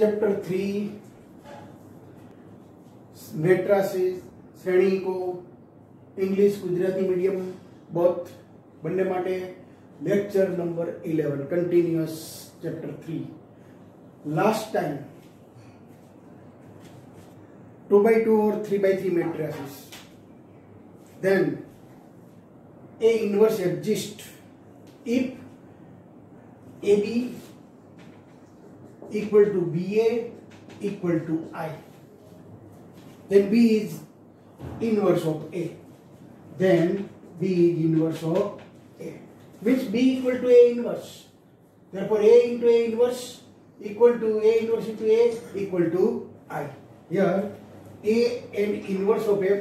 Chapter 3 मेट्रासिस श्रेणी को English Gujarati medium both बनने माटे lecture number 11 continuous chapter 3 last time 2x2 और 3x3 matrices. Then A inverse exists if AB equal to BA equal to I. Then B is inverse of A. Then B is inverse of A. Means B equal to A inverse. Therefore A into A inverse equal to A inverse into A equal to I. Here A and inverse of A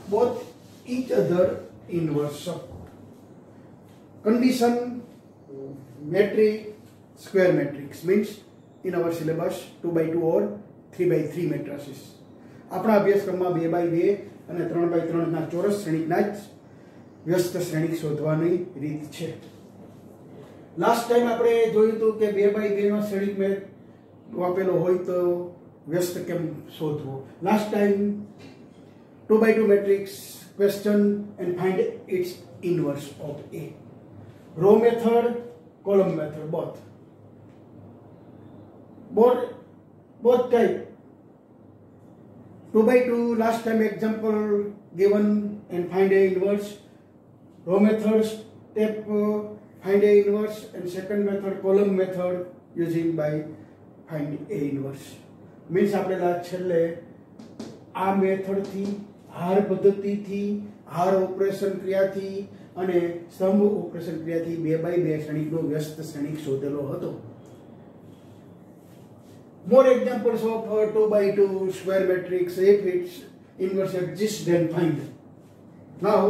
both each other inverse. Condition metric square matrix means in our syllabus 2x2 or 3x3 matrices. આપણા અભ્યાસક્રમમાં 2x2 અને 3x3 ના ચોરસ શ્રેણિકના જ વ્યસ્ત શ્રેણિક શોધવાની રીત છે. લાસ્ટ ટાઈમ આપણે જોયું હતું કે 2x2 નો શ્રેણિક મેં આપેલો હોય તો व्यस्त केम शोधवो. Last time 2x2 matrix question and find its inverse of A. Row method column method both type 2x2 last time example given and find A inverse. Row method step find A inverse and second method column method using by find A inverse. Means આપણે છેલ્લે આ method થી હાર પદ્ધતિ થી હાર operation ક્રિયાથી અને સ્તંભ ઓપરેશન ક્રિયાથી 2x2 શ્રેણિકનો વ્યસ્ત શ્રેણિક શોધેલો હતો. More examples of 2x2 square matrix if its inverse exists then find. Now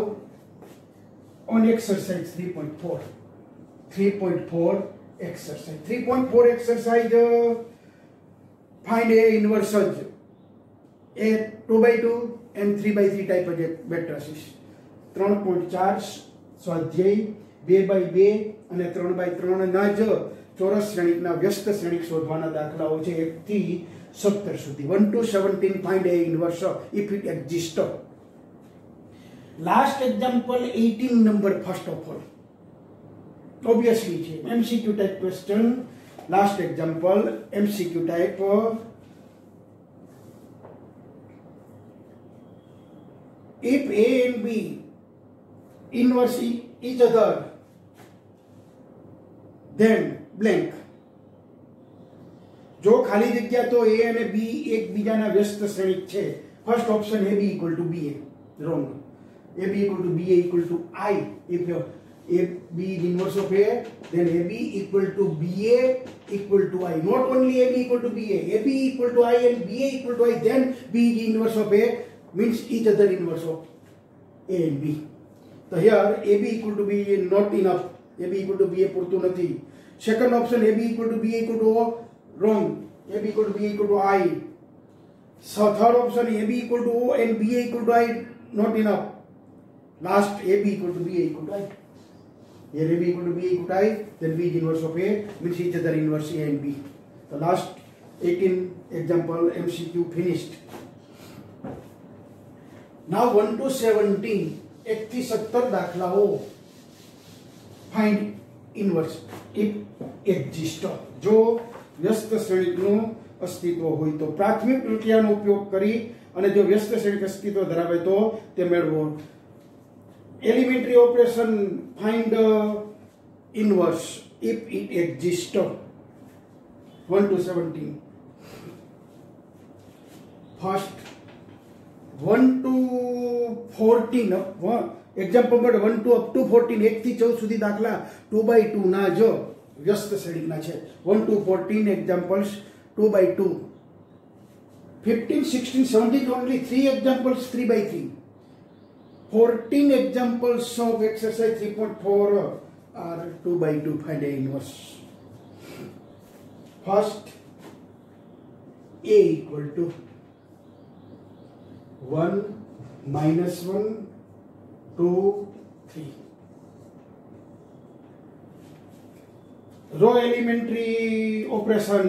on exercise 3.4 exercise 3.4 exercise find A inverse of A 2x2 and 3x3 type of matrices. 3.4 સ્વાધ્યાય 2x2 અને 3x3 ના જ ચોરસ શ્રેણિકના વ્યસ્ત શ્રેણિક શોધવાના દાખલાઓ છે 1 થી 17 સુધી. 1 to 17 find A inverse if it exists. Last example 18 number first of all. Obviously છે MCQ type question. Last example MCQ type if A and B inverse each other then blank. जो खाली जग्या तो A અને B એકબીજાના વ્યસ્ત શ્રેણિક છે. First option AB equal to BA wrong. AB equal to BA equal to I. If AB is inverse of A, then AB equal to BA equal to I. Not only AB equal to BA, AB equal to I and BA equal to I, then B is inverse of A means each other inverse of A and B. So here AB equal to B is not enough. AB equal to BA પૂરતું નથી. Second option AB equal to BA equal to O wrong. AB equal to BA equal to I. So third option AB equal to O and BA equal to I not enough. Last AB equal to BA equal to I. Here AB equal to B equal to I, then B is inverse of A means each other inverse A and B. The last 18 example MCQ finished. Now 1 to 17 1 થી 17 દાખલાઓ find inverse if exists. જો વ્યસ્ત શ્રેણિકનું અસ્તિત્વ હોય તો પ્રાથમિક પ્રક્રિયાનો ઉપયોગ કરી અને જો વ્યસ્ત શ્રેણિક અસ્તિત્વ ધરાવે તો તે મેળવો. Elementary operation find inverse if it exists. 1 to 17. First 1 to 14 example number 1 to up to 14 1 થી 14 સુધી દાખલા 2x2 ના જો વ્યસ્ત શ્રેણિકના છે. 1 to 14 examples 2x2. 15 16 17 only 3 examples 3x3. 14 examples of exercise 3.4 are 2x2 find A inverse. First A equal to 1 minus 1 2 3. Row elementary operation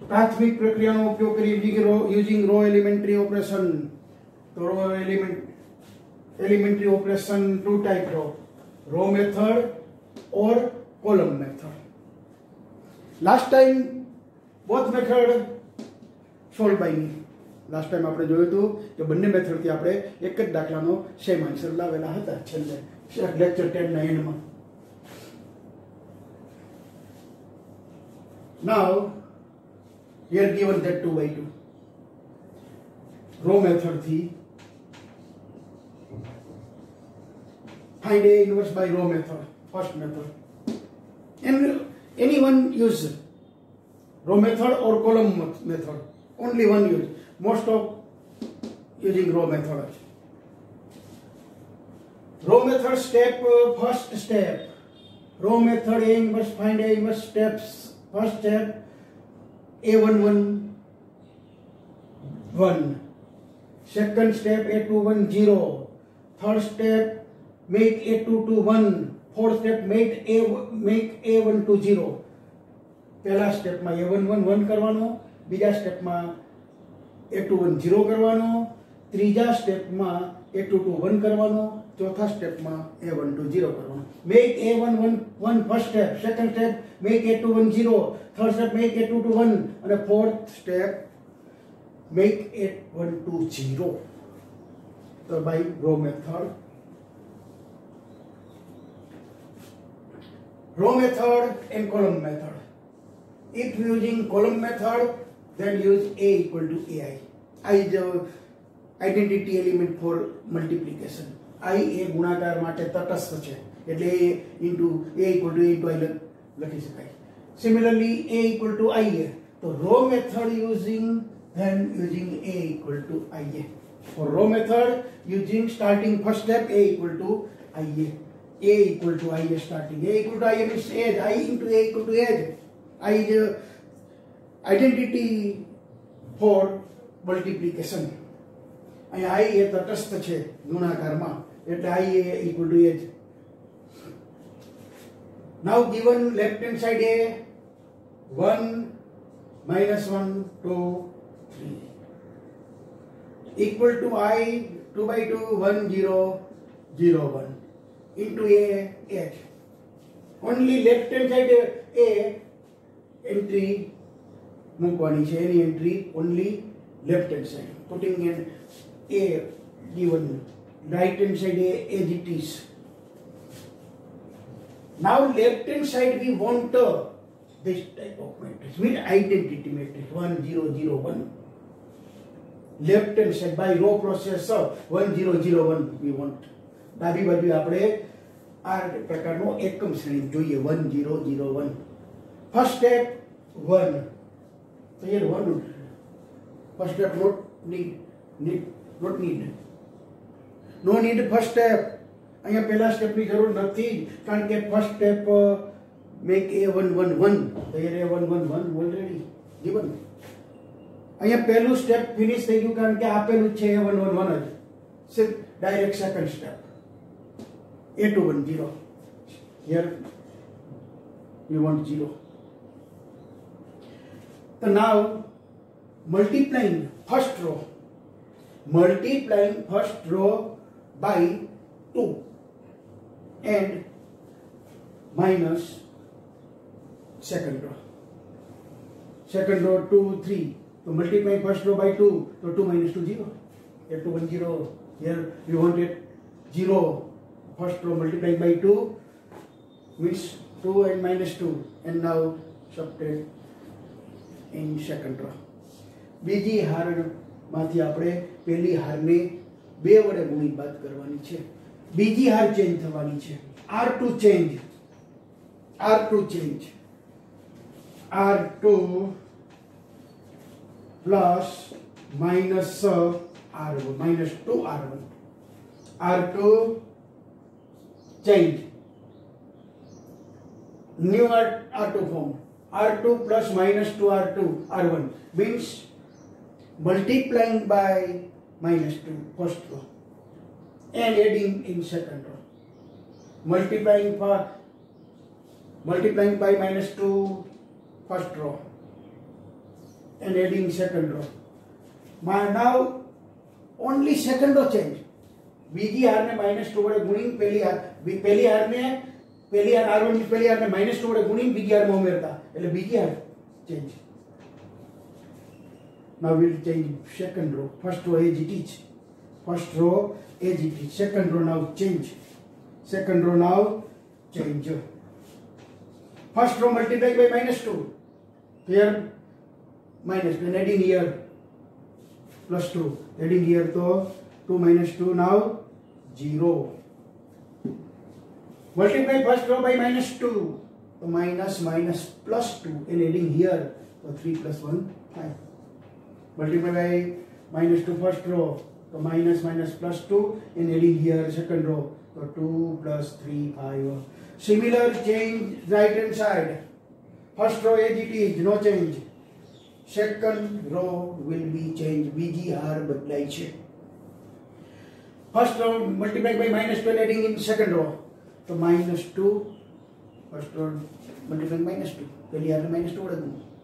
प्राथमिक प्रक्रियाનો ઉપયોગ કરી યુઝિંગ રો એલિમેન્ટરી ઓપરેશન. તો row elementary operation, two type row method or column method. Last time both method solved by me. Last time આપણે જોયું હતું કે બંને મેથડથી આપણે એક જ દાખલાનો સેમ આન્સર લાવેલા હતા છેલ્લે લેક્ચર 10 ના એન્ડમાં. Now here given that 2 by 2 row method થી find A inverse by row method, first method. And anyone use row method or column method, only one use. Most of using row method. Row method step, first step. Row method A inverse, find A inverse steps. First step A11 1. Second step A21 0. Third step make A22 1. Fourth step make A12 0. पहला step में A11 1 करवानो, बीजा step में A21 0 करवानो, तीजा step में A22 1 करवानो, चौथा step में A12 0 करवानो. Make A11 1 first step, second step make A21 0, third step make A22 1 and fourth step make A12 0. So by row method. Row method and column method. If using column method, then use A equal to AI. I is the identity element for multiplication. I a ગુણાકાર માટે તટસ્થ છે એટલે A into A equal to A into I લખી શકાય. Similarly, A equal to IA. So row method using A equal to IA. For row method using starting first step A equal to IA. A equal to IA starting. A equal to IA means age. I into A equal to age. I is identity for multiplication. I એ તટસ્થ છે ગુણાકારમાં એટલે I equal to age. Now given left hand side A 1 minus 1 2 3 equal to I 2 by 2 1 0 0 1 into A H. Only left hand side A entry મૂકવાની છે એની entry only left hand side, putting in A given right hand side A as it is. Now left hand side we want this type of matrix with identity matrix 1 0 0 1. Left hand side by row process 1 0 0 1 we want. ડાબી બાજુ આપણે આ પ્રકારનો એકમ શ્રેણી જોઈએ 1 0 0 1. First step 1. So here 1. First step not need. No need first step. અહીંયા પહેલા સ્ટેપની જરૂર નથી કારણ કે ફર્સ્ટ સ્ટેપ મેક A11 1. તો here A11 1 ઓલરેડી given. અહીંયા પહેલું સ્ટેપ ફિનિશ થઈ ગયું કારણ કે આપેલું છે A11 1 જ. સિર્ફ direct second step A21 0. Here you want 0. So now multiplying first row by 2 and minus second row 2 3. So multiplying first row by 2, so 2 minus 2 0. Here 2 1 0. Here we want it 0. First row multiplying by 2 means 2 and minus 2, and now subtract in second row. બીજી હારમાંથી આપણે પહેલી હારને 2 વડે ગુણી બાદ કરવાની છે. બીજી હાર change થવાની છે. R2 change R2 plus minus R1 minus 2 R1 R2 change new R2 form R2 plus minus 2 R2 R1 means multiplying by minus 2 first row and adding in second row. Multiplying by minus 2 first row and adding second row. Now only second row change. बीजी हार ने -2 वडे गुणिंग पहली हार R1 पहली हार ने -2 वडे गुणिंग बीजी हार में उमेरता એટલે बीजी हार change. Now we'll change second row. First row as it is. First row as it is. Second row now change. Second row now change. First row multiply by -2. Here minus 2 and adding here +2. Adding here to 2 minus 2 now 0. Multiply first row by -2. So minus +2 and adding here so 3 plus 1 5. Multiply by -2 first row so minus +2 and adding here second row so 2 plus 3 5. Similar change right hand side. First row as it is, no change. Second row will be changed. BGR बदलाई छे. First row multiplied by -12 adding in second row. So -2. First row multiplied by -2. पहली हार में -2 वडे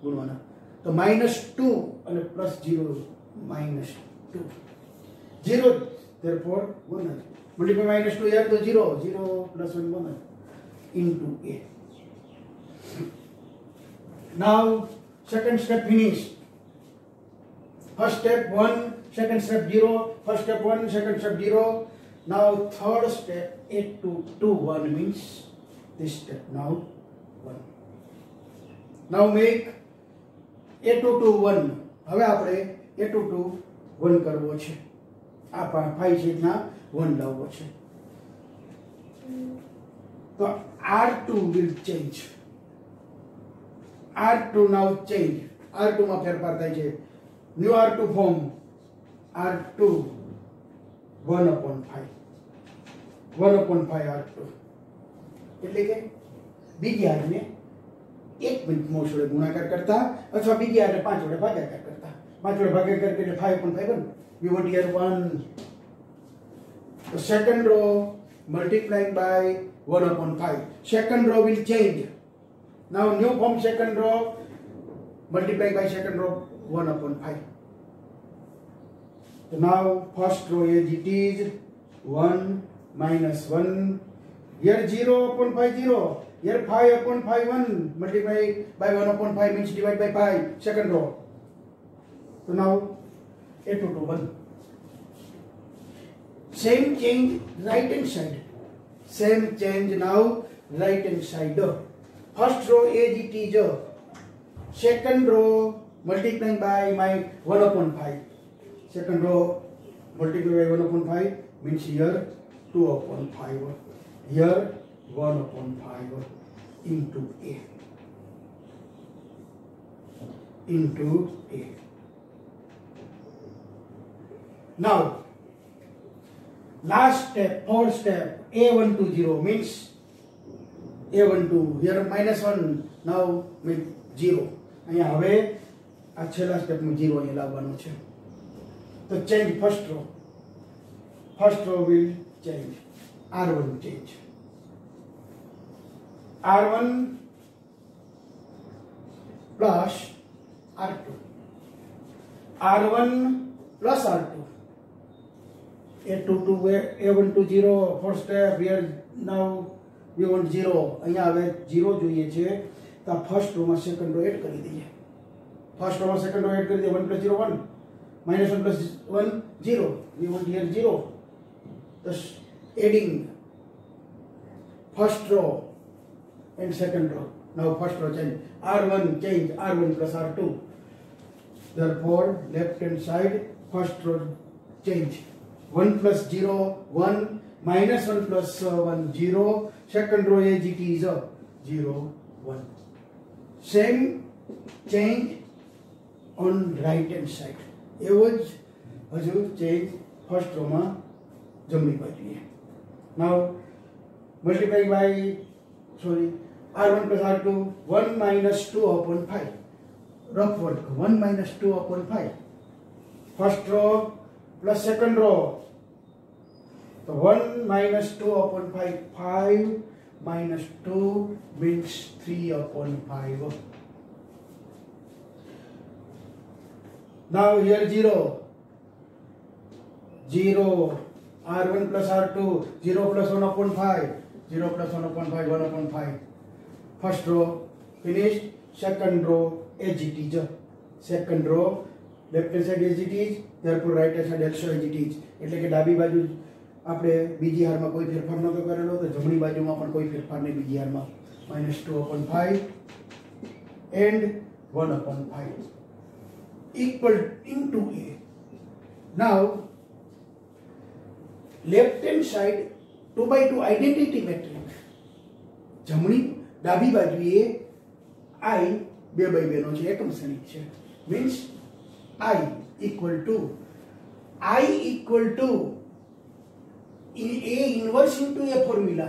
गुणवाना. तो -2 and +0 -2. 0 therefore 1. Multiply -2 here to 0. 0 plus 1 1 into A. Now second step finished. First step 1, second step 0, first step 1, second step 0. Now third step 8 to 2 1 means this step now 1. Now make 8 to 2 1. હવે આપણે 8 to 2 1 કરવો છે. આ 5 છે ના 1 લાવવો છે. તો R2 will change. R2 now change. R2 માં ફેરફાર થાય છે. New R2 form. R2 1/5. 1/5 R2. એટલે કે બીજી હાર ને 1 મિનિટ મોસળે ગુણાકાર કરતા અથવા બીજી હારને 5 વડે ભાગાકાર કરતા. 5 વડે ભાગાકાર એટલે 5/5 બને. We want here 1. The second row multiplying by 1/5. Second row will change. Now new form second row multiply by second row 1/5. So now first row as it is 1 minus 1. Here 0/5 0. Here 5/5 1. Multiply by 1/5 means divide by 5. Second row. So now 8 to 2 1. Same change right hand side. Same change now right hand side. First row as it is. Second row multiplying by my 1/5. Second row multiply by 1/5 means here 2/5. Here 1/5 into A. Into A. Now last step, fourth step, A120 means A12 here -1 now means 0. અહીંયા હવે આ છેલ્લા step માં 0 અહીંયા લાવવાનો છે. તો change first row. First row will change. R1 change. R1 plus R2. R1 plus R2. A120 first step here now we want 0. અહીંયા હવે 0 જોઈએ છે તો ફર્સ્ટ રો માં સેકન્ડ રો એડ કરી દઈએ. ફર્સ્ટ રો માં સેકન્ડ રો એડ કરી દઈએ. 1 plus 0 1 minus 1 plus 1 0. We want here 0. Thus adding first row and second row. Now first row change. R1 change. R1 plus R2. Therefore left hand side first row change. 1 plus 0 1 minus 1 plus 1 0. Second row as it is 0 1. Same change on right hand side. એવો જ હજુ change first રોમાં જમણી બાજુએ. Now multiply by R1 plus R2 1 minus 2/5. Rough work 1 minus 2/5. First row plus second row. So 1 minus 2/5 5 minus 2 means 3/5. Now here 0, r1 plus r2, 0 plus 1 upon 5, 0 plus 1 upon 5, 1 upon 5. First row finished. Second row as it is. Second row left hand side as it is, therefore right hand side also as it is. એટલે કે ડાબી બાજુ આપણે બીજી હારમાં કોઈ ફેરફાર નતો કરેલો, તો જમણી બાજુમાં પણ કોઈ ફેરફાર નહીં બીજી હારમાં. -2 upon 5 and 1 upon 5 equal into a. Now left hand side 2 by 2 identity matrix. જમણી ડાબી બાજુએ I 2 by 2 નો છે, એકમ શ્રેણિક છે. Means I equal to A inverse into a formula.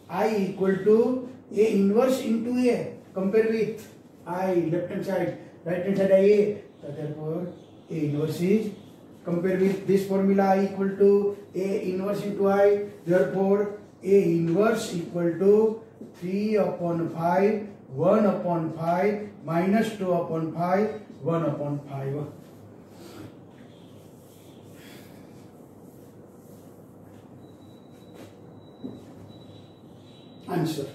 I equal to A inverse into A. Compare with I left hand side, right hand side A. So therefore A inverse is, compare with this formula, I equal to A inverse into I. Therefore A inverse equal to 3 upon 5, 1 upon 5, minus 2 upon 5, 1 upon 5. Answer.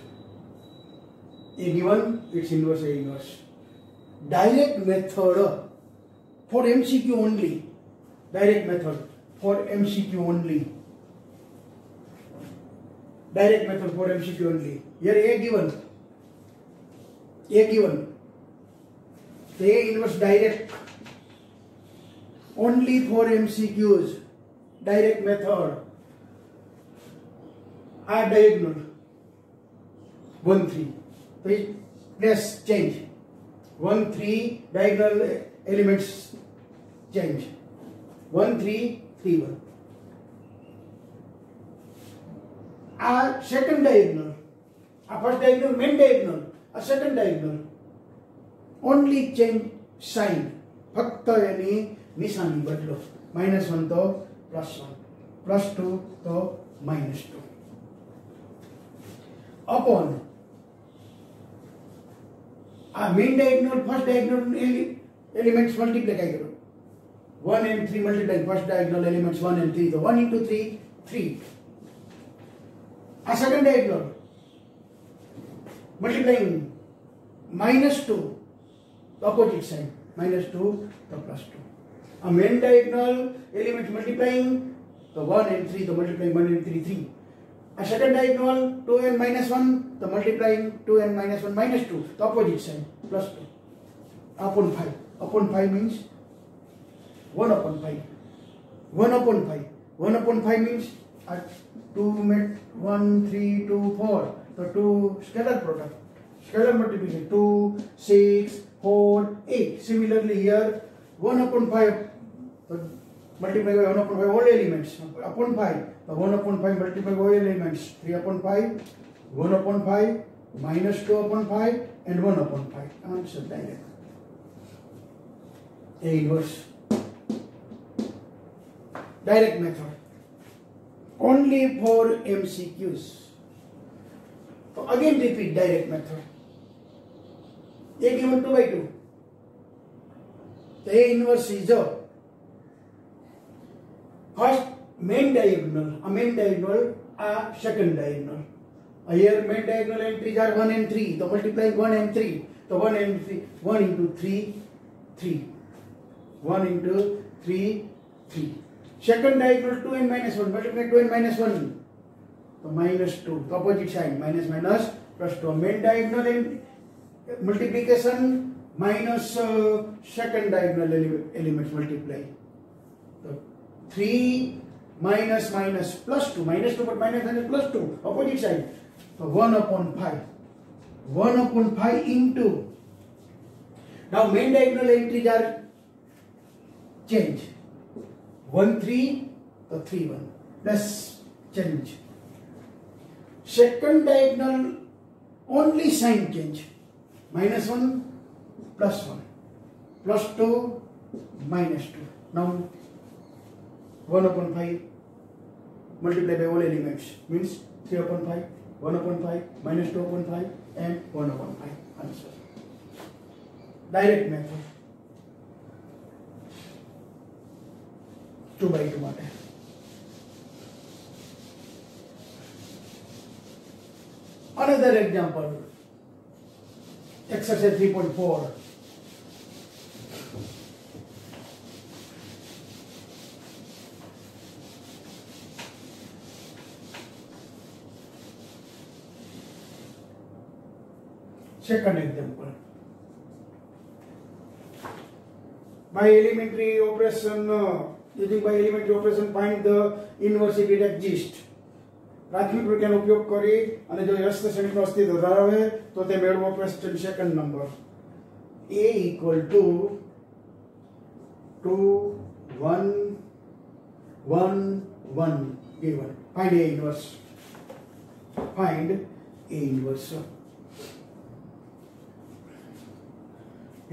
A given, its inverse, A inverse. Direct method for MCQ only. Direct method for MCQ only. Direct method for MCQ only. Here A given. A given. The A inverse direct. Only for MCQs. Direct method. R diagonal. 1 3. Press change. 1 3 diagonal elements change. 1 3 3 1. Our second diagonal. Our first diagonal, main diagonal. Our second diagonal. Only change sign. फक्त यानी निशानी बदलो. -1 तो +1, +2 तो -2. Upon main diagonal, first diagonal elements multiply करो. 1 and 3 multiply first diagonal elements 1 and 3. So 1 into 3, 3. A second diagonal multiplying -2, the opposite sign, -2 the +2. A main diagonal elements multiplying the 1 and 3, the multiplying 1 and 3, 3. A second diagonal 2 and -1, the multiplying 2 and -1, -2, the opposite sign, +2. Upon 5. Upon 5 means 1 upon 5. 1 upon 5. 1 upon 5 means 2 met 1, 3, 2, 4. So 2 scalar product. Scalar multiplication 2, 6, 4, 8. Similarly here 1 upon 5. So multiply by 1 upon 5 all elements. Upon 5. The 1 upon 5 multiply by all elements. 3 upon 5, 1 upon 5, -2 upon 5 and 1 upon 5. Answer direct. A inverse. Direct method. Only for MCQs. So again repeat direct method. A given 2 by 2. The A inverse is a first main diagonal, a main diagonal, a second diagonal. Here main diagonal entries are 1 and 3. So multiply 1 and 3. So 1 and 3, 1 into 3, 3. 1 into 3, 3. Second diagonal 2 and -1. Multiply 2 and -1. So -2. Opposite sign. Minus minus +2. Main diagonal and multiplication minus second diagonal elements multiply. So 3 minus minus +2. -2 but minus +2. Opposite side. So 1 upon 5. 1 upon 5 into. Now main diagonal entries are change. 1 3 to 3 1. Let's change. Second diagonal only sign change. -1 +1. +2 -2. Now 1 upon 5 multiplied by all elements means 3 upon 5, 1 upon 5, -2 upon 5 and 1 upon 5. Answer. Direct method. 2/2 માટે. Another example, exercise 3.4. Second example, by elementary operation, using by elementary operation find the inverse if it exists. प्राथमिक प्रक्रियाનો ઉપયોગ કરી અને જો વ્યસ્ત શ્રેણીનું અસ્તિત્વ ધરાવે તો તે મેળવો question second number. a equal to 2 1 1 1 given. Find a inverse. Find a inverse.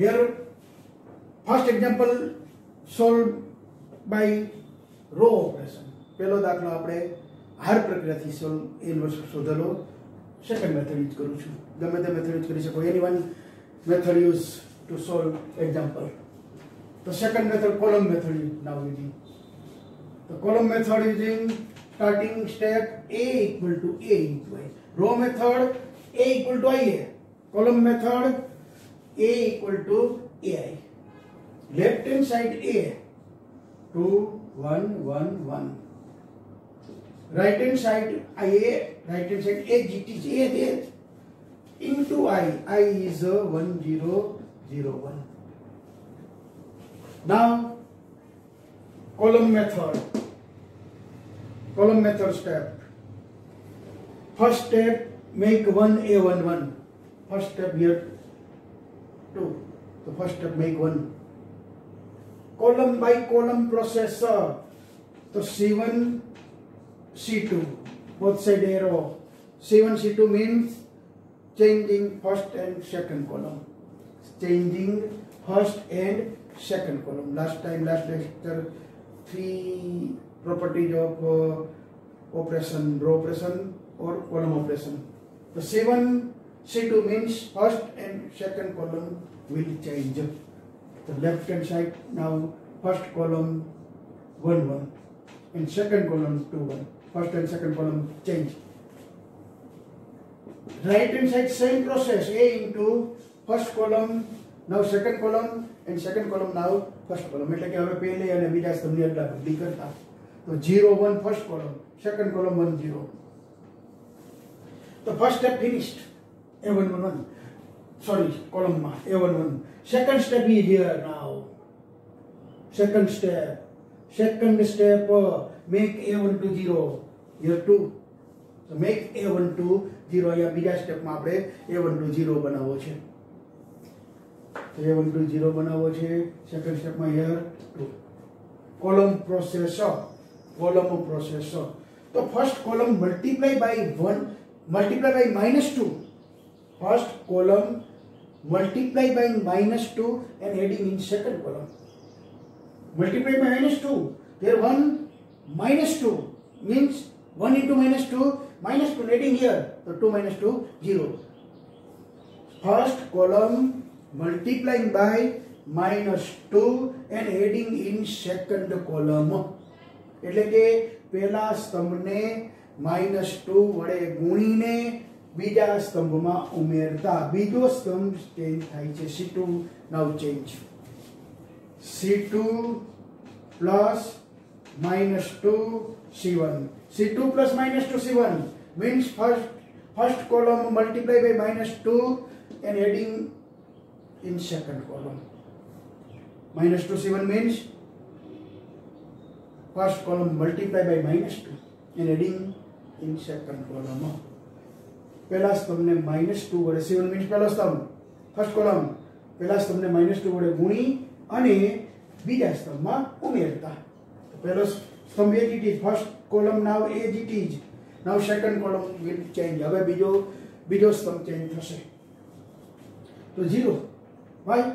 Here first example solved by row operation. પહેલો દાખલો આપણે हर प्रक्रिया थी सोल्व इनवर्स शोधलो. सेकंड मेथड यूज करू છું. ગમે તે મેથડ યુઝ કરી શકો. Any one method use to solve example. તો second method column method now using. તો column method using starting step a equal to a into i. Row method a equal to i है. Column method a equal to ai. Left hand side a 2 1 1 1. right hand side IA, right hand side A, it is A there into I is 1 0 0 1. Now column method step. First step, make 1 A 1 1. First step here 2. So first step, make 1. Column by column processor. So C1 C2, both side arrow. C1 C2 means changing first and second column. Changing first and second column. Last lecture 3 properties of operation, row operation or column operation. So C1 C2 means first and second column will change. The left hand side now first column 1 1 and second column 2 1. First and second column change. Right hand side same process. A into first column now second column and second column now first column. એટલે કે હવે પહેલે અને બીજા સ્તંભની અદલા બદલી કરતા. તો 0 1 first column, second column 1 0. તો first step finished. A1 1 1. Sorry, column માં A1 1. Second step is here now. Second step make A1 to 0. Here 2. So make A1 to 0. અહીંયા બીજા સ્ટેપમાં આપણે A1 to 0 બનાવવો છે. તો A1 to 0 બનાવવો છે. સેકન્ડ સ્ટેપમાં here 2. column processor. તો first column multiply by 1 multiply by -2. First column multiply by -2 and adding in second column. Multiply by -2. There 1 -2 means 1 into -2 adding here. So 2 -2 0. First column multiplying by -2 and adding in second column. એટલે કે પહેલા સ્તંભને -2 વડે ગુણીને બીજા સ્તંભમાં ઉમેરતા બીજો સ્તંભ change થાય છે. C2 now change. C2 plus -2 C1. C2 plus -2 C1 means first column multiply by -2 and adding in second column. -2 C1 means first column multiply by -2 and adding in second column. પહેલા સ્તંભને -2 વડે C1 means પહેલો સ્તંભ first column પહેલા સ્તંભને -2 વડે ગુણી અને બીજા સ્તંભમાં ઉમેરતા. તો પહેલો સ્તંભ એ જ ઇટ ફર્સ્ટ કોલમ નાવ એ જ it is now second column will change. હવે બીજો સ્તંભ ચેન્જ થશે. તો 0 ભાઈ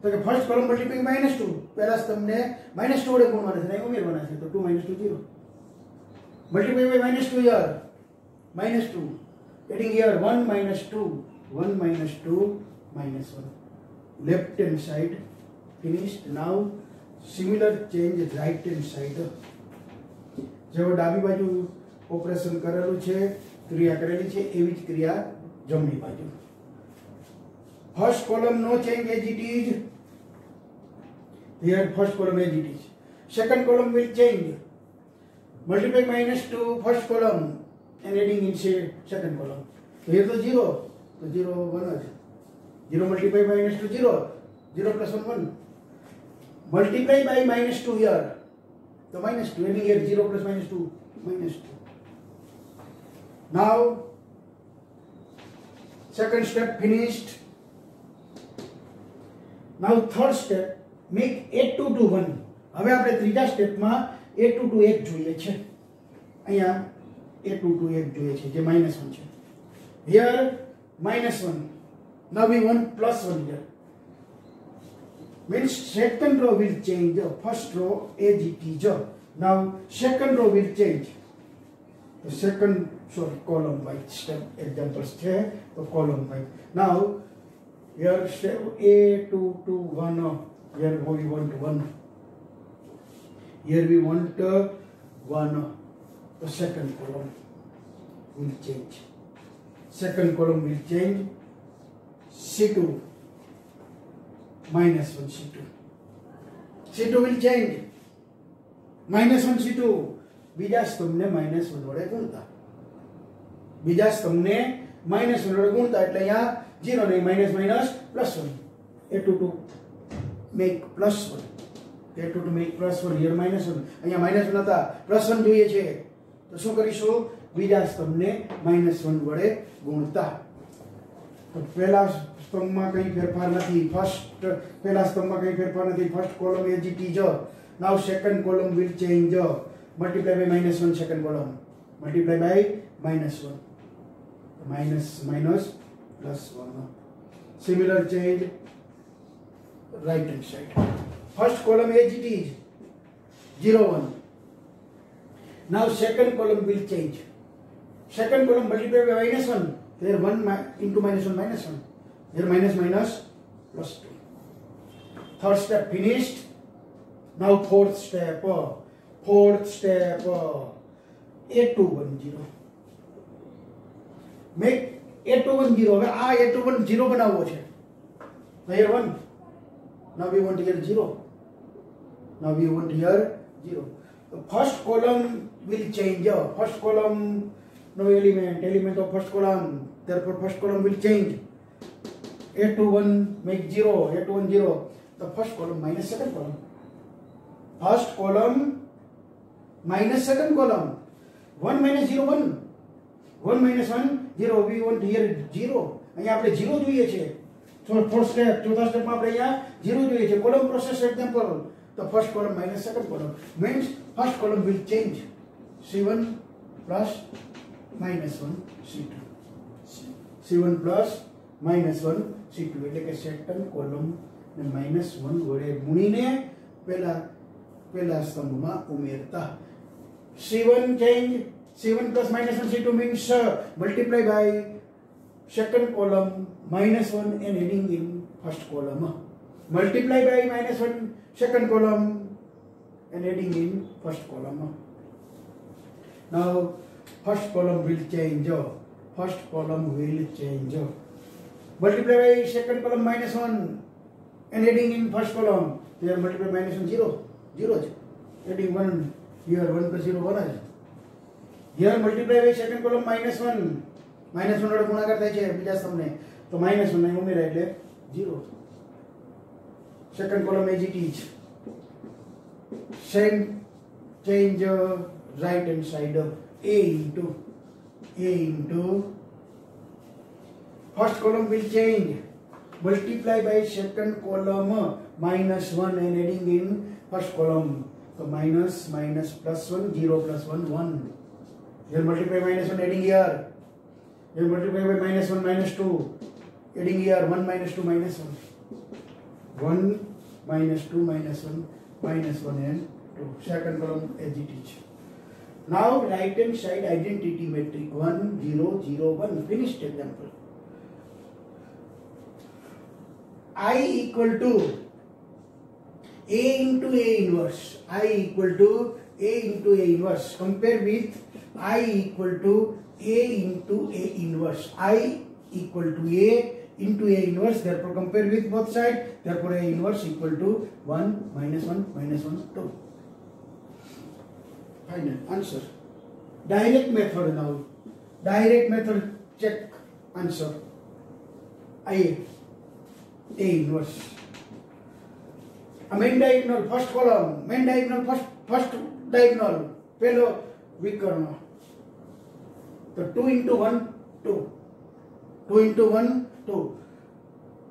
તો કે ફર્સ્ટ કોલમ મલ્ટીપ્લાઇંગ -2 પહેલા સ્તંભને -2 વડે ગુણવાના છે અને ઉમેરવાના છે. તો 2 -2 0 મલ્ટીપ્લાઇંગ બાય -2 યાર -2 adding here 1 -2 1 -2 -1. Left hand side finished. Now similar change right hand side. જેવો ડાબી બાજુ ઓપરેશન કરેલું છે, ક્રિયા કરેલી છે, એવી જ ક્રિયા જમણી બાજુ. First column no change as it is. Here first column as it is. Second column will change. Multiply -2 first column and adding in second column. So here the 0. So 0 1 is 0 multiply by -2 0. 0 plus 1 1. Multiply by -2 here. So -2 adding here 0 plus -2 -2. Now second step finished. Now third step. Make A2 to 1. હવે આપણે ત્રીજા સ્ટેપમાં A2 to 1 જોઈએ છે. અહીંયા A2 to 1 જોઈએ છે જે -1 છે. Here -1. Now we want +1 here. Means second row will change. First row as it is. Now second row will change. The second column wise step examples છે તો column wise. Now here step A2 to 1. Here we want 1. Here we want 1. The second column will change. Second column will change. C2 -1 C2. C2 will change. -1 C2. બીજા સ્તંભને -1 વડે ગુણતા. બીજા સ્તંભને -1 વડે ગુણતા એટલે અહીંયા 0 નહીં, -+1. A2 to make +1. A2 to make +1. Here -1. અહીંયા -1 હતા, +1 જોઈએ છે. તો શું કરીશું? બીજા સ્તંભને -1 વડે ગુણતા. તો પહેલા સ્તંભમાં કંઈ ફેરફાર નથી. પહેલા સ્તંભમાં કંઈ ફેરફાર નથી. First column as it is. Now second column will change. Multiply by -1 second column. Multiply by -1. -+1. Similar change right hand side. First column as it is 0 1. Now second column will change. Second column multiply by -1. There 1 into -1 -1. Here -+2. Third step finished. Now fourth step. A2 1 0. Make A2 1 0. હવે આ A2 1 0 બનાવવો છે. Here 1. Now we want here 0. Now we want here 0. The first column will change. First column, no element of first column. Therefore first column will change. A2 1 make 0. A2 1 0. The first column minus second column. First column minus second column. 1 minus 0 1. 1 minus 1 0. We want here 0. અહીંયા આપણે 0 જોઈએ છે. So fourth step, ચોથા સ્ટેપમાં આપણે અહીંયા 0 જોઈએ છે. Column process example. The first column minus second column means first column will change. C1 plus -1 C2. C1 plus -1 C2 એટલે કે second column ને -1 વડે ગુણીને પહેલા સ્તંભમાં ઉમેરતા. C1 change. C1 plus -1 C2 means multiply by second column -1 and adding in first column. Multiply by -1 second column and adding in first column. Now first column will change. First column will change. Multiply by second column -1 and adding in first column. Here multiply -1 0. 0. Adding 1. Here 1 plus 0 1 is. Here multiply by second column -1. -1 વડે ગુણાકાર થાય છે બીજા સ્તંભને. તો -1 ને ઉમેરાય એટલે 0. Second column as it is. Same change right hand side. A into first column will change. Multiply by second column -1 and adding in first column. So -+1 0 plus 1 1. Here multiply -1 adding here. Here multiply by -1 -2 adding here 1 -2 -1. 1 -2 -1 and 2. Second column as it is. Now right hand side identity metric 1 0 0 1. Finished example. I equal to A into A inverse, I equal to A into A inverse. Compare with I equal to A into A inverse. I equal to A into A inverse. Therefore, compare with both sides. Therefore, A inverse equal to 1 minus 1 minus 1 2. Final answer. Direct method now. Direct method, check answer. A inverse. A main diagonal, first column, main diagonal, first diagonal, fellow vikarna. So 2 into 1, 2. 2 into 1, 2.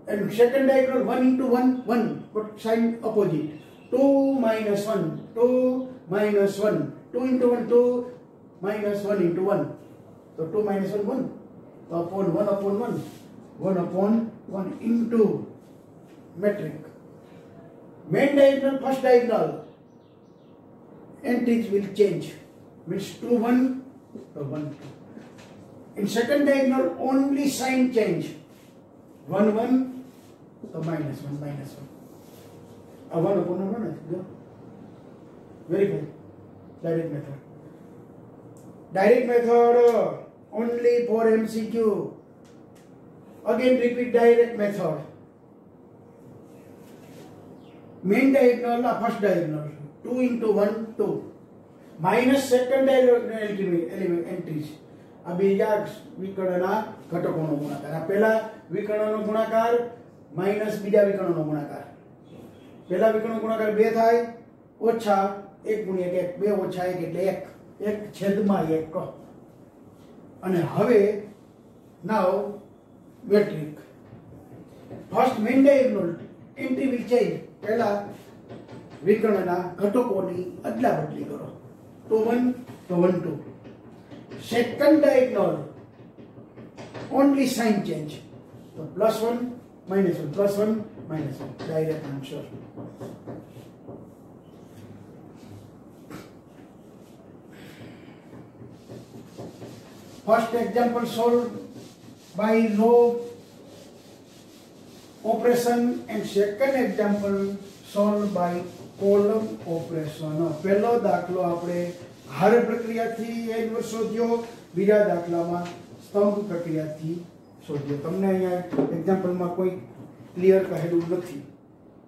And second diagonal, 1 into 1, 1. But sign opposite. 2 minus 1, 2 minus 1. 2 into 1, 2 minus 1 into 1. So 2 minus 1, 1. So upon 1 upon 1. 1 upon 1 into metric. Main diagonal, first diagonal. Entries will change. Means 2, 1, so 1, 2. In second diagonal, only sign change. 1, 1, so minus 1, minus 1. 1 upon 1, go. Verify. Direct method. Direct method only for MCQ. Again repeat direct method. Main diagonal, first diagonal. 2 into 1, 2. Minus second diagonal entries. આ બીજા વિકર્ણના ઘટકોનો ગુણાકાર. આ પહેલા વિકર્ણનો ગુણાકાર minus બીજા વિકર્ણનો ગુણાકાર. પહેલા વિકર્ણનો ગુણાકાર 2 થાય ઓછા 1 ગુણ્યા 1, 2 ઓછા 1 એટલે 1. 1 છેદમાં 1. અને હવે now matrix. First main diagonal entry will change. પહેલા વિકર્ણના ઘટકોની અદલા બદલી કરો. 2 1 તો 1 2. Second diagonal, only sign change. So plus 1, minus 1, plus 1, minus 1. Direct answer. First example solved by row operation and second example solved by column operation. પહેલો દાખલો આપણે હાર પ્રક્રિયાથી ઇન્વર્સ શોધ્યો, બીજા દાખલામાં સ્તંભ પ્રક્રિયાથી શોધ્યો. તમને અહીંયા એક્ઝામ્પલમાં કોઈ ક્લિયર કહેલું નથી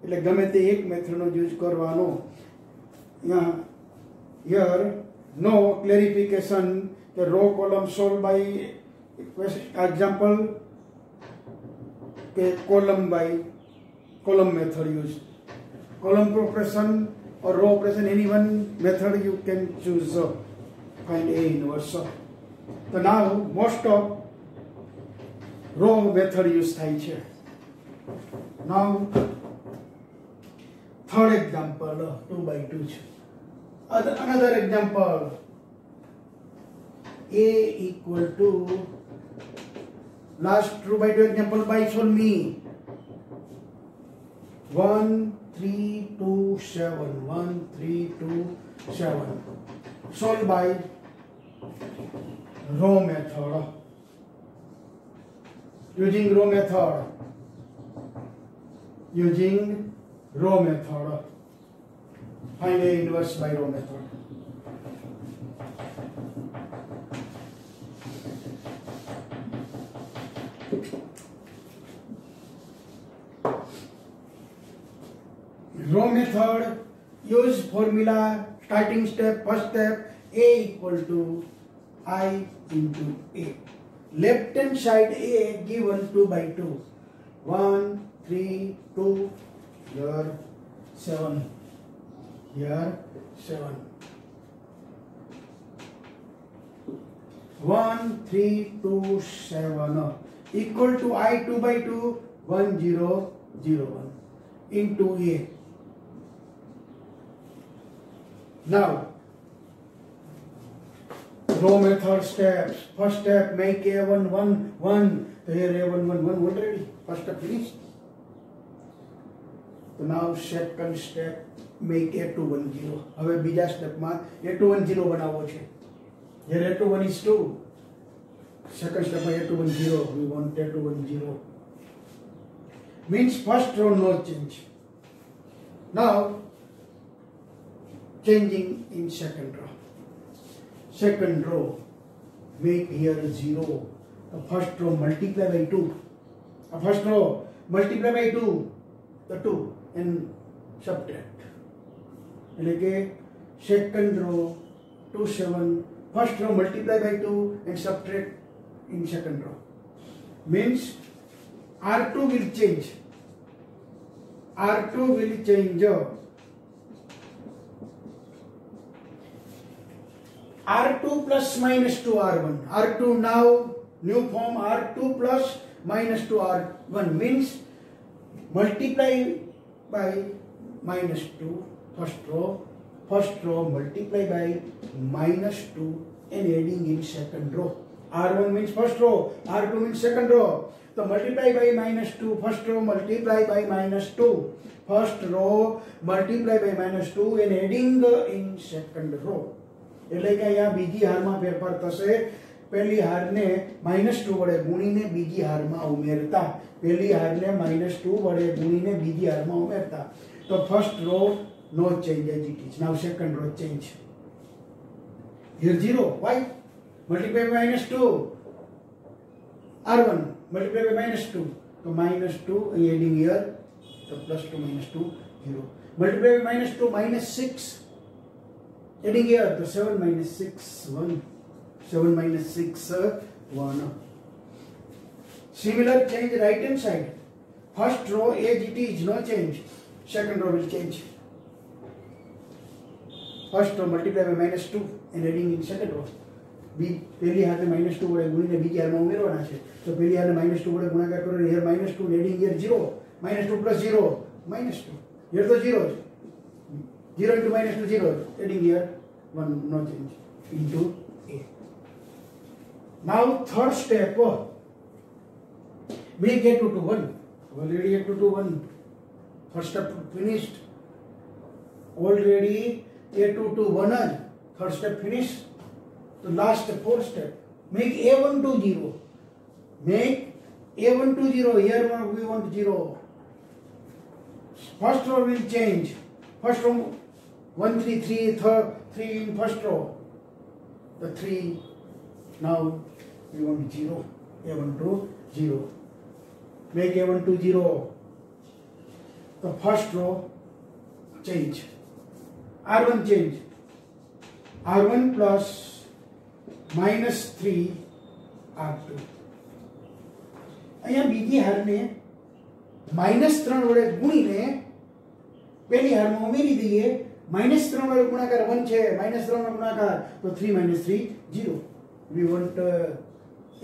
એટલે ગમે તે એક મેથડનો યુઝ કરવાનો. હિયર નો ક્લેરિફિકેશન કે row column solve by example કે column by column method use. Column operation or row operation, any one method you can choose. Find A inverse. So now most of row method use થાય છે. Now third example 2 by 2 છે. Another example, A equal to last 2 by 2 example by solve me 1 3 2 7 1 3 2 7. Solved by row method. Using row method. Using row method. Find A inverse by row method. Row method, use formula, starting step, first step, A equal to I into A. Left hand side A given 2 by 2. 1, 3, 2, here 7, here 7. 1, 3, 2, 7 equal to I 2 by 2, 1, 0, 0, 1 into A. Now, row method steps. First step, make A1 1 1. So here A1 1 1 already. First step finished. So now second step, make A2 1 0. હવે બીજા સ્ટેપમાં A2 1 0 બનાવવો છે. Here A2 1 is 2. Second step A2 1 0. We want A2 1 0. Means first row no change. Now changing in second row. Second row, make here 0. The first row multiply by 2. The first row multiply by 2. The 2 and subtract. Like second row 2 7. First row multiply by 2 and subtract in second row. Means R2 will change. R2 will change. R2 plus minus 2 R1. R2 now new form R2 plus minus 2 R1 means multiply by minus 2 first row multiply by minus 2 and adding in second row. R1 means first row, R2 means second row. So multiply by minus 2 first row multiply by minus 2 first row multiply by minus 2 and adding in second row. એટલે કે અહીંયા બીજી હારમાં ફેરફાર થશે. પહેલી હારને -2 વડે ગુણીને બીજી હારમાં ઉમેરતા, પહેલી હારને -2 વડે ગુણીને બીજી હારમાં ઉમેરતા. તો first row no change as it is. Now second row change. Here 0. Why? Multiply by -2. R1 multiply by -2. So -2 adding here. So +2 -2 0. Multiply by -2 -6. Adding here, the 7 minus 6, 1. 7 minus 6, 1. Similar change right hand side. First row as it is, no change. Second row will change. First row multiply by -2 and adding in second row. પહેલી હાથે -2 વડે ગુણીને બીજી હારમાં ઉમેરવાના છે. તો પહેલી હાથે -2 વડે ગુણાકાર કરો here -2 adding here 0. -2 plus 0, -2. Here તો 0 છે. 0 into -2 0, adding here 1, no change, into A. Now third step, make A2 to 1. Already A2 to 1. First step finished. Already A2 to 1. Third step finished. The last step, fourth step, make A1 to 0. Make A1 to 0. Here we want 0. First row will change. First row 1 3 3 3 in first row. The 3 now we want 0. A1 to 0. Make A1 to 0. The first row change. R1 change. R1 plus -3 R2. અહીંયા બીજી હારને -3 વડે ગુણીને પહેલી હારમાં ઉમેરી દઈએ. -3 વડે ગુણાકાર 1 છે, -3 નો ગુણાકાર તો 3 - 3 0. We want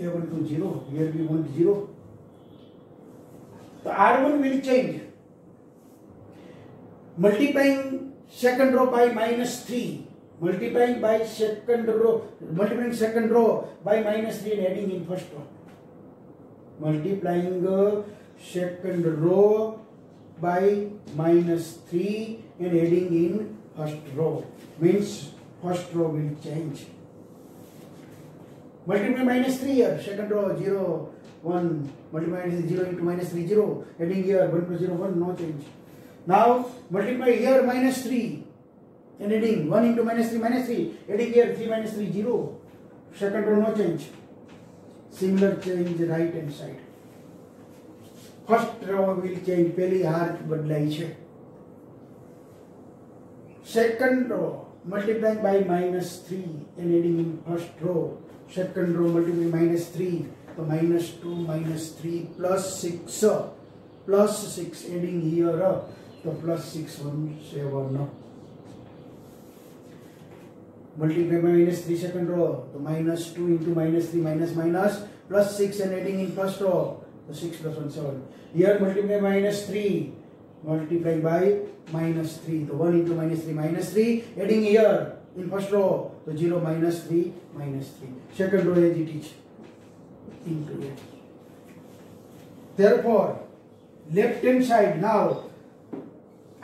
A1 to 0. Here we want 0. So R1 will change. Multiplying second row by -3. Multiplying second row by -3 and adding in first row. Multiplying second row by -3 and adding in first row means first row will change. Multiply -3 here, second row 0 1, multiply 0 into -3 0, adding here 1 plus 0 1, no change. Now multiply here -3 and adding 1 into -3, adding here 3 - 3 0, second row no change. Similar change right hand side. First row will change, પહેલી હાર બદલાઈ છે. Second row multiplying by -3 and adding in first row. Second row multiplying -3, so -2 -3 plus 6 adding here, so +6 1 7. Multiply by -3 second row, so -2 into -3 minus plus 6 and adding in first row, so 6 plus 1 7. Here multiply -3, multiply by -3, so 1 into -3, adding here in first row, so 0 -3 -3. Second row as it is, into it. Therefore, left hand side now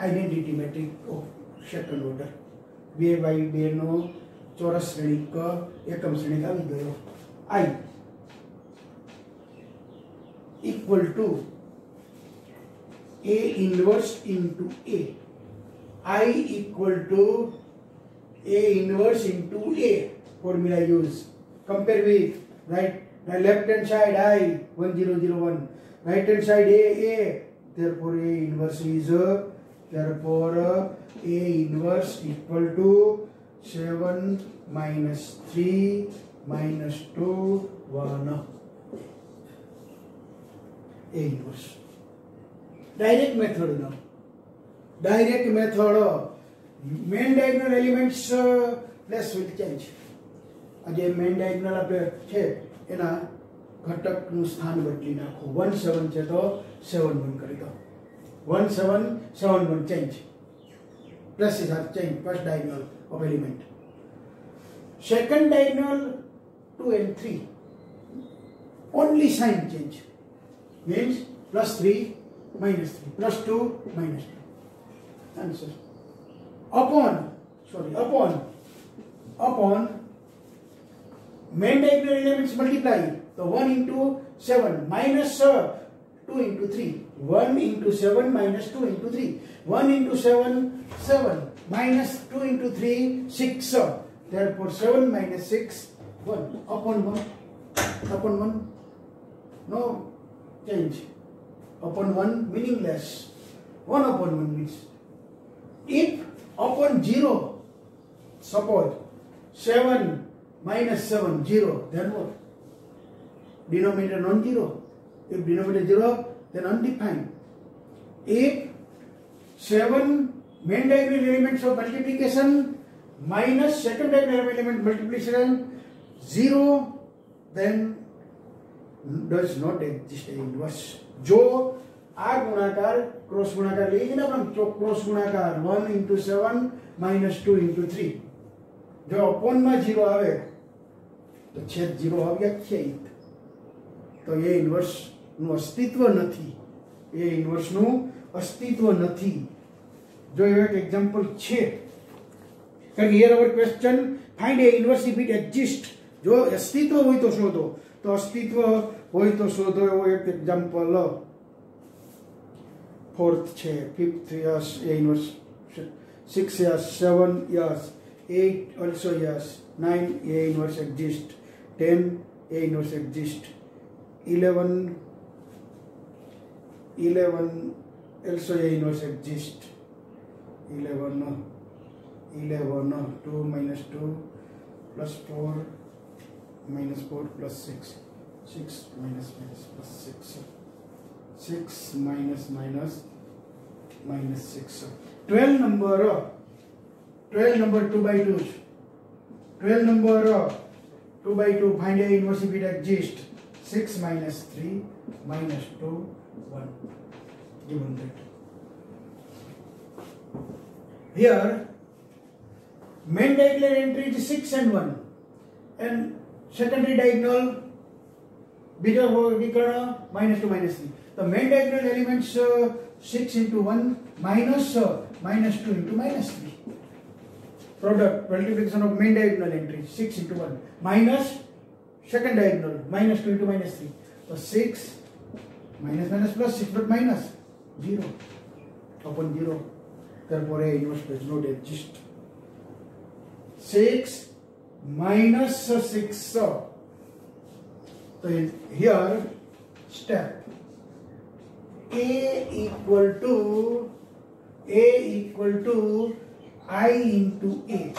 identity matrix of second order. 2 by 2 નો ચોરસ શ્રેણિક એકમ શ્રેણિક આવી ગયો. I equal to A inverse into A. I equal to A inverse into A. Formula use. Compare with right left hand side I 1 0 0 1. Right hand side A. Therefore A inverse is therefore A inverse equal to 7 minus 3 minus 2 1. A inverse. Direct method now. Direct method. Main diagonal elements place will change. આજે main diagonal આપણે છે એના ઘટકનું સ્થાન બદલી નાખો 1 7 છે તો 7 1 કરી દો 1 7 7 1 change places are changed first diagonal of element second diagonal 2 and 3 only sign change means plus 3 minus 3 plus 2 minus 2 answer upon main diagonal elements multiply. So 1 into 7 minus 2 into 3. 1 into 7 minus 2 into 3. 1 into 7, 7. Minus 2 into 3, 6. Therefore 7 minus 6, 1. Upon 1. Upon 1. No change. Upon 1 meaningless. 1 upon 1 means. If upon 0, suppose 7 minus 7, 0, then what? Denominator non-zero. If denominator 0, then undefined. If 7 main diagonal elements of multiplication minus second diagonal element multiplication 0, then does not exist a inverse. जो आ गुणाकार cross गुणाकार ले ना हम cross गुणाकार 1 into 7 minus 2 into 3 जो upon में 0 आवे तो छेद 0 अव्याख्यायित तो ये इन्वर्स નું અસ્તિત્વ નથી એ ઇન્વર્સ નું અસ્તિત્વ નથી જો એક એક્ઝામ્પલ છે કારણ કે here our question find a inverse if it exist જો અસ્તિત્વ હોય તો શોધો તો અસ્તિત્વ હોય તો શોધો એવો એક એક્ઝામ્પલ ફોર્થ છે fifth yes A inverse 6 yes 7 yes 8 also yes 9 A inverse exist 10 A inverse exist 11 also A inverse exist 11 2 minus 2 plus 4 minus 4 plus 6 6 minus plus 6 minus 6 12 number 2 by 2 12 number 2 by 2 find A inverse if it exists 6 minus 3 minus 2 1 given that here main diagonal entry is 6 and 1 and secondary diagonal bigger विकर्ण -2 -3 the main diagonal elements 6 into 1 minus 2 into -3 product multiplication of main diagonal entry 6 into 1 minus second diagonal -2 into -3 so 6 minus plus 6 but minus 0 upon 0 therefore A inverse does not exist 6 minus 6 so here step A equal to I into A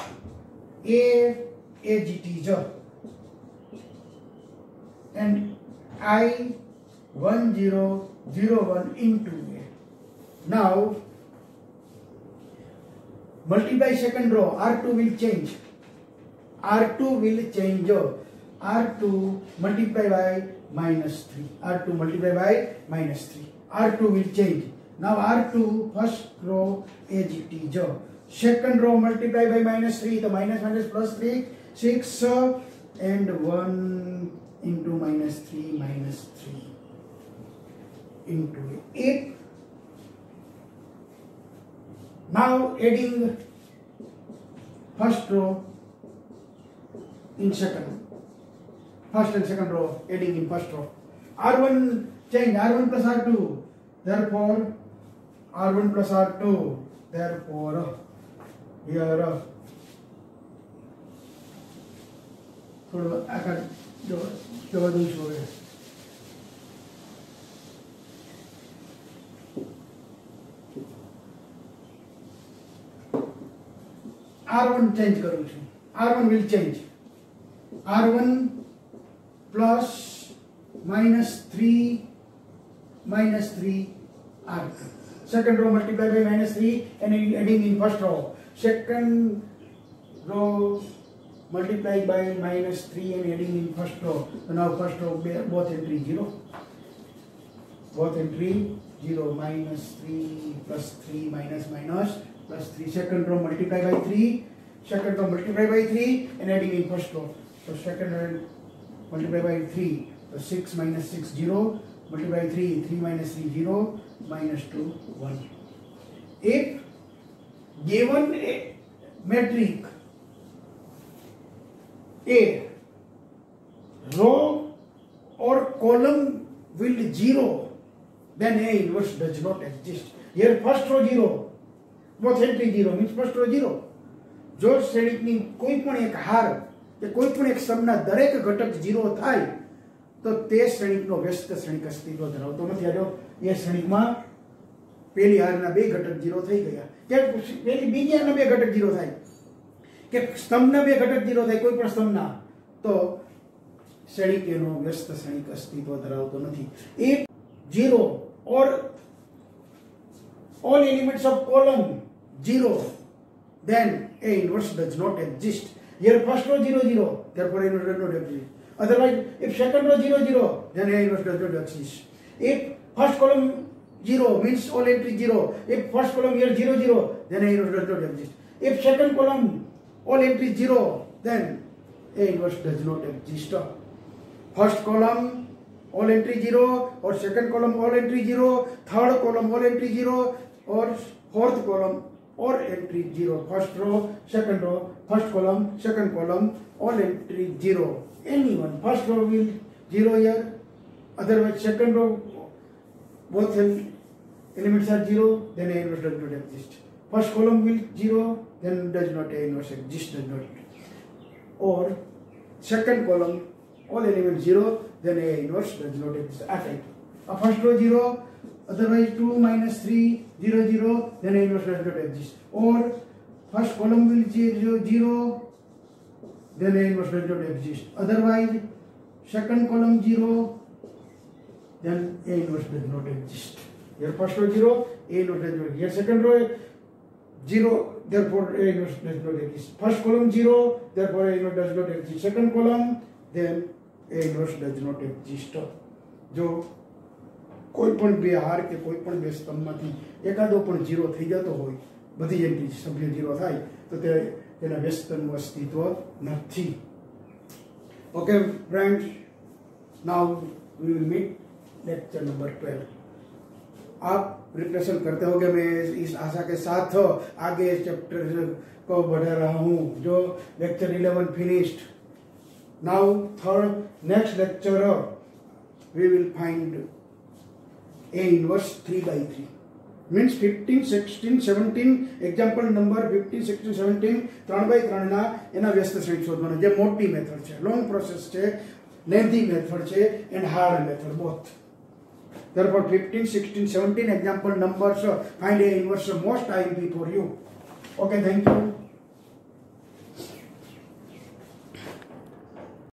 as it is and I 1 0 0 1 into A. Now multiply second row R2 will change R2 multiply by -3 R2 multiply by -3 R2 will change. Now R2 first row as it is second row multiply by -3 the minus plus 3 6 and 1 into -3 into 8 now adding first row in first and second row adding in first row R1 change R1 plus R2 therefore R1 plus R2 therefore here થોડું આગળ જોવા દઉં છું હવે R1 change કરું છું R1 will change R1 plus -3 R2 second row multiply by -3 and adding in first row second row multiplied by -3 and adding in first row. So now first row both entry 0. Both entry 0 -3 plus 3 minus plus 3. Second row multiply by 3. Second row multiply by 3 and adding in first row. So second row multiply by 3. So 6 minus 6 0. Multiply 3. 3 minus 3 0. Minus 2 1. If given a metric A, row or column will 0, then A inverse does not exist. Here first row 0, both entry 0 means first row 0. જો શ્રેણિકની કોઈ પણ એક હાર કે કોઈ પણ એક સ્તંભના દરેક ઘટક 0 થાય તો તે શ્રેણિકનો વ્યસ્ત શ્રેણિક અસ્તિત્વ ધરાવતો નથી. આ જો એ શ્રેણિકમાં પહેલી હારના બે ઘટક 0 થઈ ગયા કે પહેલી બીજી હારના બે ઘટક 0 થાય કે સ્તંભના બે ઘટક 0 થાય કોઈ પણ સ્તંભના તો શ્રેણિક એનો વ્યસ્ત શ્રેણિક અસ્તિત્વ ધરાવતો નથી. If 0 or all elements of column 0 then A inverse does not exist. Here first row 0 0 therefore A inverse does not exist. Otherwise if second row 0 0 then A inverse does not exist. If first column 0 means all entry 0. If first column here 0 0 then A inverse does not exist. If second column all entry 0 then A inverse does not exist. First column all entry 0 or second column all entry 0, third column all entry 0 or fourth column all entry 0. First row, second row, first column, second column all entry 0. Anyone first row will 0 here, otherwise second row both elements are 0 then A inverse does not exist. First column will 0 then does not A inverse exist, does not. Or second column all elements 0 then A inverse does not exist. First row 0, otherwise 2 minus 3 0 0 then A inverse does not exist. Or first column will 0 then A inverse does not exist. Otherwise second column 0 then A inverse does not exist. Here first row 0, A inverse does not exist. Here second row 0, therefore A inverse does not exist. First column 0, therefore A inverse does not exist. Second column, then A inverse does not exist. જો કોઈ પણ બે હાર કે કોઈ પણ બે સ્તંભમાંથી એકાદો પણ 0 થઈ જતો હોય, બધી એન્ટ્રી સભ્ય 0 થાય તો તેના વ્યસ્તનું અસ્તિત્વ નથી. Okay friends, now we will meet lecture number 12. आप प्रिपरेशन करते होंगे, मैं इस आशा के साथ आगे चैप्टर को बढ़ा रहा हूँ. जो lecture 11 finished, now third next lecture we will find A inverse 3/3 means 15 16 17 example number 15 16 17 3/3 ના એના વ્યસ્ત શ્રેણિક શોધવાનો, જે મોટી મેથડ છે, લોંગ પ્રોસેસ છે, લેન્ધી મેથડ છે and hard method both. Therefore 15 16 17 example numbers find A inverse most IMP for you. Okay, thank you.